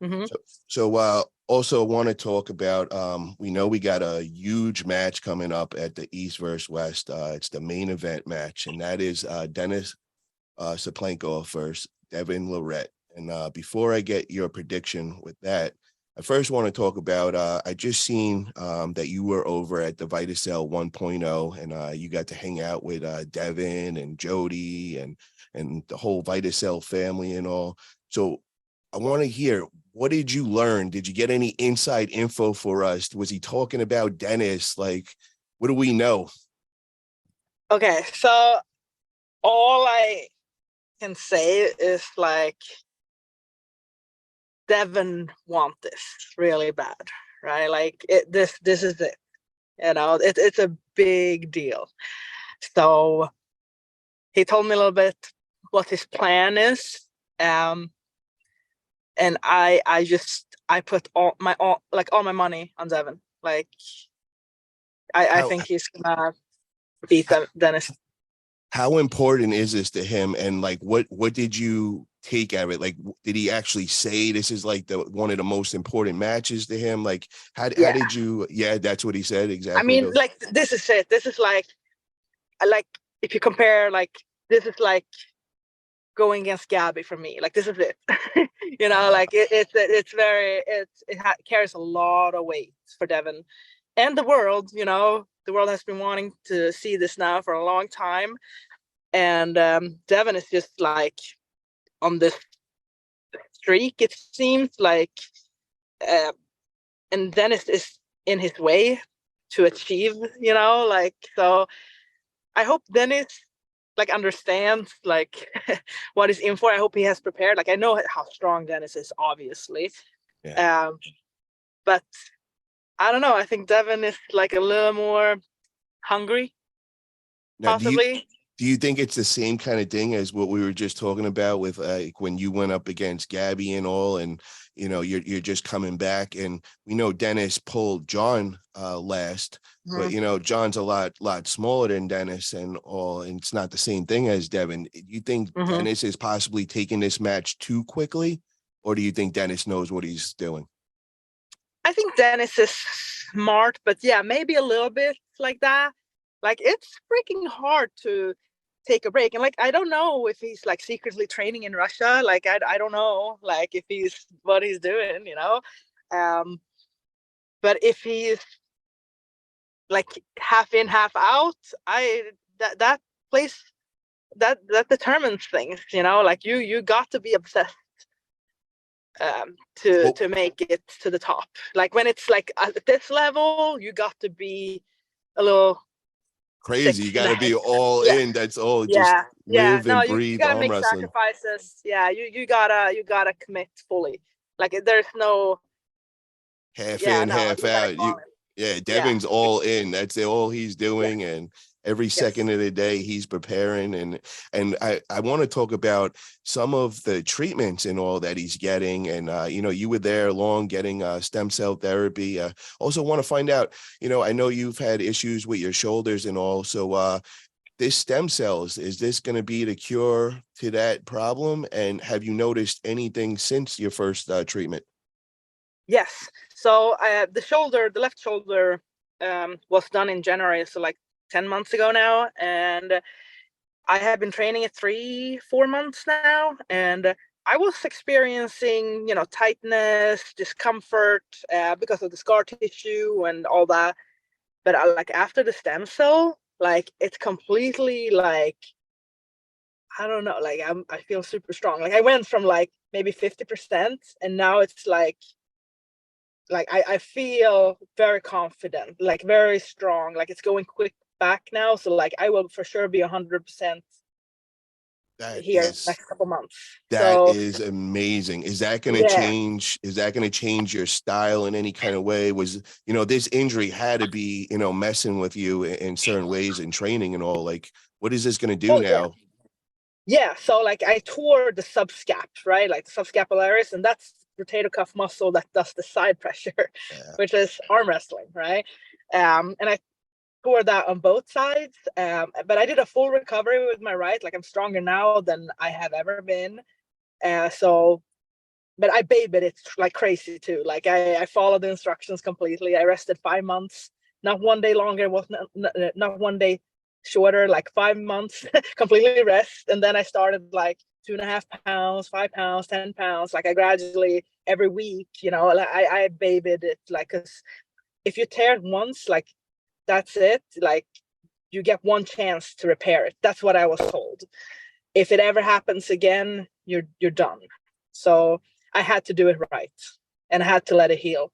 Mm-hmm. So also want to talk about, we know we got a huge match coming up at the East versus West. It's the main event match, and that is Denis Cyplenkov versus Devon Larratt. And before I get your prediction with that, I first want to talk about, I just seen that you were over at the Vitacell 1.0, and you got to hang out with Devon and Jody and the whole Vitacell family and all. So I want to hear, what did you learn? Did you get any inside info for us? Was he talking about Denis? Like, what do we know? Okay, so all I can say is like Devon want this really bad, right? Like this is it. It's a big deal. So he told me a little bit what his plan is. And I put all my money on Devon. Like I How think he's gonna beat Denis. how important is this to him? And like, what did you take out of it? Like, did he actually say this is like one of the most important matches to him? Like, how did you? Yeah, that's what he said exactly. I mean, like this is it. This is like if you compare, like this is like going against Gabby for me. Like this is it. Like it carries a lot of weight for Devon and the world. The world has been wanting to see this now for a long time, and Devon is just like on this streak. It seems like, and Denis is in his way to achieve. Like so. I hope Denis like understands like what he's in for. I hope he has prepared. Like I know how strong Denis is, obviously. Yeah. But I don't know. I think Devon is like a little more hungry, Now, possibly. do you think it's the same kind of thing as what we were just talking about with like when you went up against Gabby and all, and you're just coming back, and we know Denis pulled John last, but John's a lot smaller than Denis and all, and it's not the same thing as Devon. Do you think Denis is possibly taking this match too quickly, or do you think Denis knows what he's doing? I think Denis is smart, but yeah, maybe a little bit like that. Like it's freaking hard to take a break, and like I don't know if he's like secretly training in Russia. Like I don't know, like if he's what he's doing, But if he's like half in, half out, that place that determines things, Like you got to be obsessed to make it to the top. Like when it's like at this level, you got to be a little Crazy. You got to be all in. That's all. Just live no, and you breathe gotta arm make wrestling. sacrifices. Yeah, you gotta commit fully. Like there's no Half in, half you gotta out. go on it. Devon's all in. That's all he's doing, Yeah. and every Yes. second of the day he's preparing. And I want to talk about some of the treatments and all that he's getting. And you were there along getting stem cell therapy. Also want to find out. I know you've had issues with your shoulders and all. So this stem cells, is this going to be the cure to that problem? And have you noticed anything since your first treatment? Yes. So the left shoulder, was done in January, so like 10 months ago now, and I have been training it 3-4 months now, and I was experiencing, tightness, discomfort, because of the scar tissue and all that. But like after the stem cell, like it's completely like I don't know, like I feel super strong. Like I went from like maybe 50%, and now it's like I feel very confident, like very strong, like it's going quick back now. So like I will for sure be 100% That here is next couple months. that So is amazing. Is that going to yeah. change? Is that going to change your style in any kind of way? Was, this injury had to be, messing with you in certain ways in training and all. Like, what is this going to do Oh yeah. now? Yeah. So like I tore the subscap, right? Like the subscapularis, and that's rotator cuff muscle that does the side pressure, Yeah. which is arm wrestling, right? And I tore that on both sides. But I did a full recovery with my right. Like I'm stronger now than I have ever been. So but I babied it like crazy too. Like I followed the instructions completely. I rested 5 months, not one day longer, was not one day shorter, like 5 months completely rest. And then I started like 2.5 pounds, 5 pounds, 10 pounds. Like I gradually every week, like I babied it. Like, cause if you tear it once, like that's it. Like you get one chance to repair it. That's what I was told. If it ever happens again, you're done. So I had to do it right, and I had to let it heal.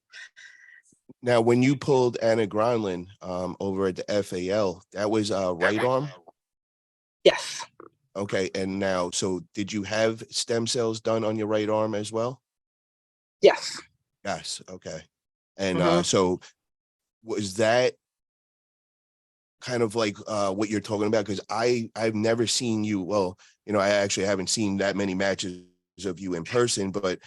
Now, when you pulled Anna Gronlin over at the FAL, that was right arm? Yes. Okay. And now, so did you have stem cells done on your right arm as well? Yes. Yes. Okay. And Mm-hmm. so was that kind of like what you're talking about? Because I've never seen you. Well, I actually haven't seen that many matches of you in person, but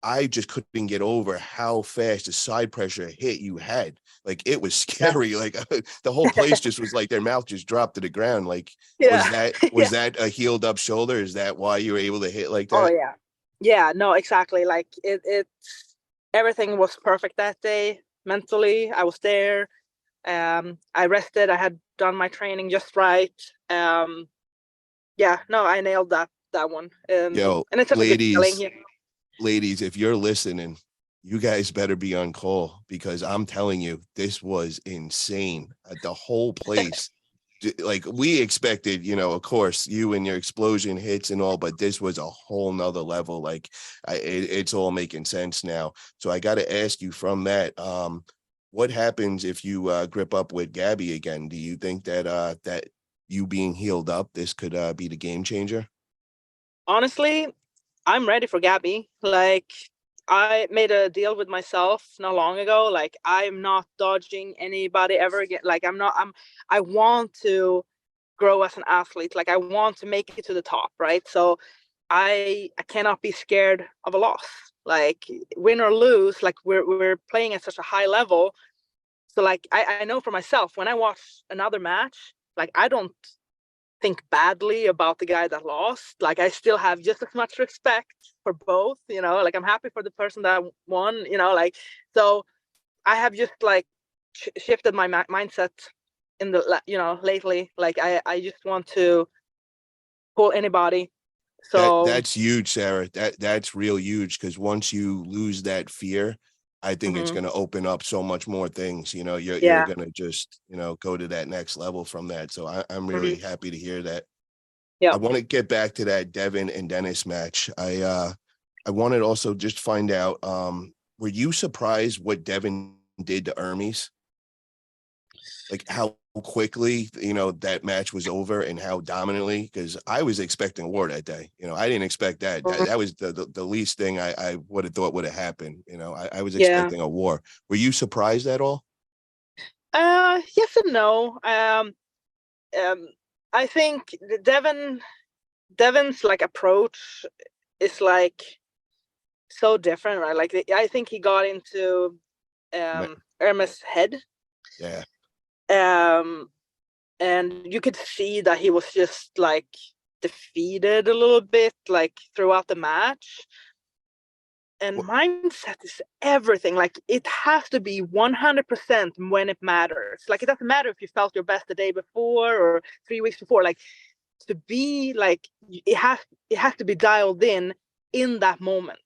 I just couldn't get over how fast the side pressure hit you had. Like it was scary. Yeah. Like the whole place just was like their mouth just dropped to the ground. Like was Yeah. that Yeah. was that a healed up shoulder? Is that why you were able to hit like Oh that? yeah. Yeah, no, exactly. Like it everything was perfect that day. Mentally, I was there. I rested. I had done my training just right. Yeah, no, I nailed that one. Yo, And it's such a good feeling. Yeah. ladies, if you're listening, you guys better be on call because I'm telling you, this was insane. The whole place, like we expected, of course, you and your explosion hits and all, but this was a whole nother level. Like it's all making sense now. So I got to ask you from that, what happens if you grip up with Gabby again? Do you think that you being healed up, this could be the game changer? Honestly, I'm ready for Gabby. Like I made a deal with myself not long ago. Like I'm not dodging anybody ever again. Like I want to grow as an athlete. Like I want to make it to the top, right? So I cannot be scared of a loss. Like win or lose, like we're playing at such a high level. So like I know for myself when I watch another match, like I don't think badly about the guy that lost. Like I still have just as much respect for both, like I'm happy for the person that won, like so I have just like shifted my mindset in the lately. Like I just want to pull anybody. So That's huge, Sarah. That's real huge because once you lose that fear, I think it's mhm. going to open up so much more things. You're Yeah. going to just go to that next level from that. So I'm really Mhm. happy to hear that. I Yep. want to get back to that Devon and Denis match. I wanted also just find out, were you surprised what Devon did to Hermes? Like how quickly that match was over and how dominantly, because I was expecting war that day. I didn't expect that. That was the least thing I would have thought would have happened. I was Yeah. expecting a war. Were you surprised at all? Yes and no. Um I think Devon's like approach is like so different, right? Like I think he got into Irma's head. Yeah. Um and you could see that he was just like defeated a little bit like throughout the match. And mindset is everything. Like it has to be 100% when it matters. Like it doesn't matter if you felt your best the day before or 3 weeks before. Like to be like it has to be dialed in that moment.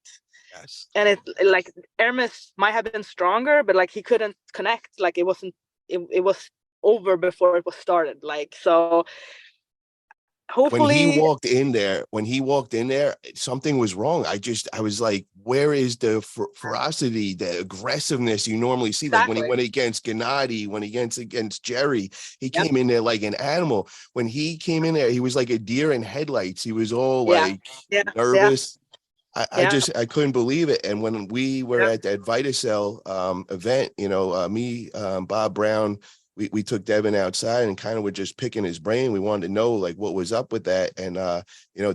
Yes. And it like Hermes might have been stronger, but like he couldn't connect. Like it was over before it was started. Like so hopefully When he walked in there, something was wrong. I was like, where is the ferocity, the aggressiveness you normally see? Like when he exactly. went against Gennady, when he against Jerry, he Yep. came in there like an animal. When he came in there, he was like a deer in headlights. He was all Yeah. like Yeah. Yeah. nervous. Yeah. I couldn't believe it. And when we were Yeah. at that Vitacell event, me, Bob Brown, we took Devon outside and kind of were just picking his brain. We wanted to know like what was up with that. And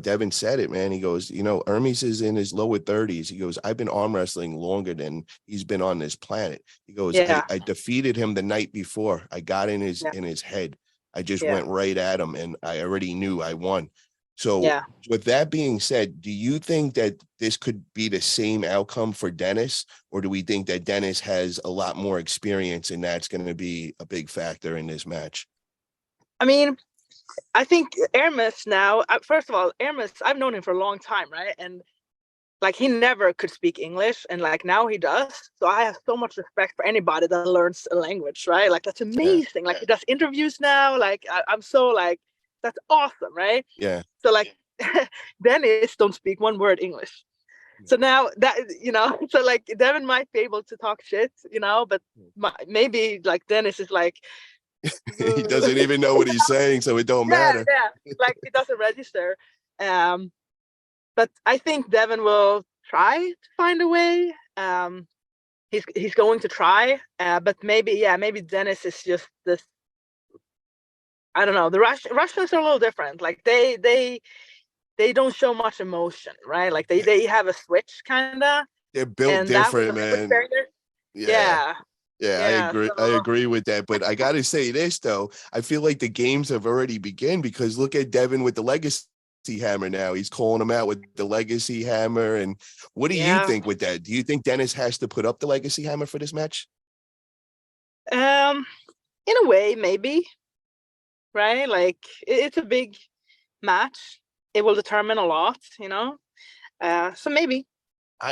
Devon said it, man. He goes, Hermes is in his lower 30s. He goes, I've been arm wrestling longer than he's been on this planet. He goes, Yeah. I defeated him the night before. I got in Yeah. his head. I just Yeah. went right at him and I already knew I won. So Yeah. with that being said, do you think that this could be the same outcome for Denis, or do we think that Denis has a lot more experience and that's going to be a big factor in this match? I mean, I think Hermes now, first of all, Hermes, I've known him for a long time, right? And like he never could speak English, and like now he does. So I have so much respect for anybody that learns a language, right? Like that's Yeah, amazing. Like he does interviews now. Like I'm so like that's awesome, right? yeah, So like Dennis don't speak one word English. So now that so like Devon might be able to talk shit, but maybe like Dennis is like, he doesn't even know what he's saying, so it don't yeah, matter. yeah, like it doesn't register. Um, but I think Devon will try to find a way. He's going to try, but maybe Dennis is just this. I don't know. The Russians are a little different. Like they don't show much emotion, right? Like they have a switch kind of, They're built and that was different, a language man. barrier. Yeah. Yeah, Yeah, I yeah. agree. So I agree with that. But I got to say this, though. I feel like the games have already begun because look at Devon with the legacy hammer now. He's calling him out with the legacy hammer. And what do you yeah. think with that? Do you think Denis has to put up the legacy hammer for this match? Um, in a way, maybe, right? Like it's a big match. It will determine a lot. So maybe.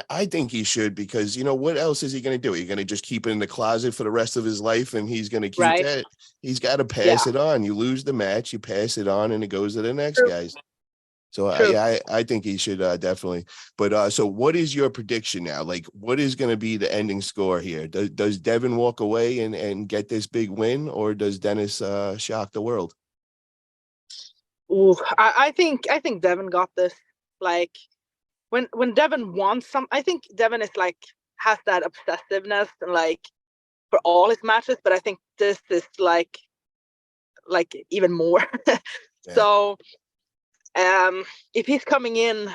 I think he should because you know what else is he going to do? He's going to just keep it in the closet for the rest of his life, and he's going to keep Right. that. He's got to pass Yeah. it on. You lose the match, you pass it on, and it goes to the next True. guys. So True. I think he should definitely. But so what is your prediction now? Like, what is going to be the ending score here? Does Devon walk away and get this big win, or does Denis shock the world? Ooh, I think Devon got this. Like when Devon wants some, I think Devon is like has that obsessiveness and like for all his matches, but I think this is like even more. Yeah, So if he's coming in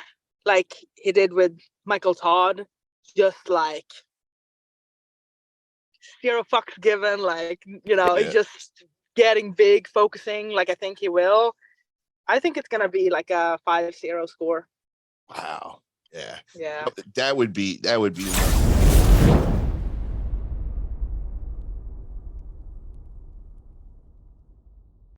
like he did with Michael Todd, just like zero fucks given, like yeah. just getting big, focusing, like I think he will. I think it's gonna be like a 5-0 score. Wow. Yeah. Yeah. That would be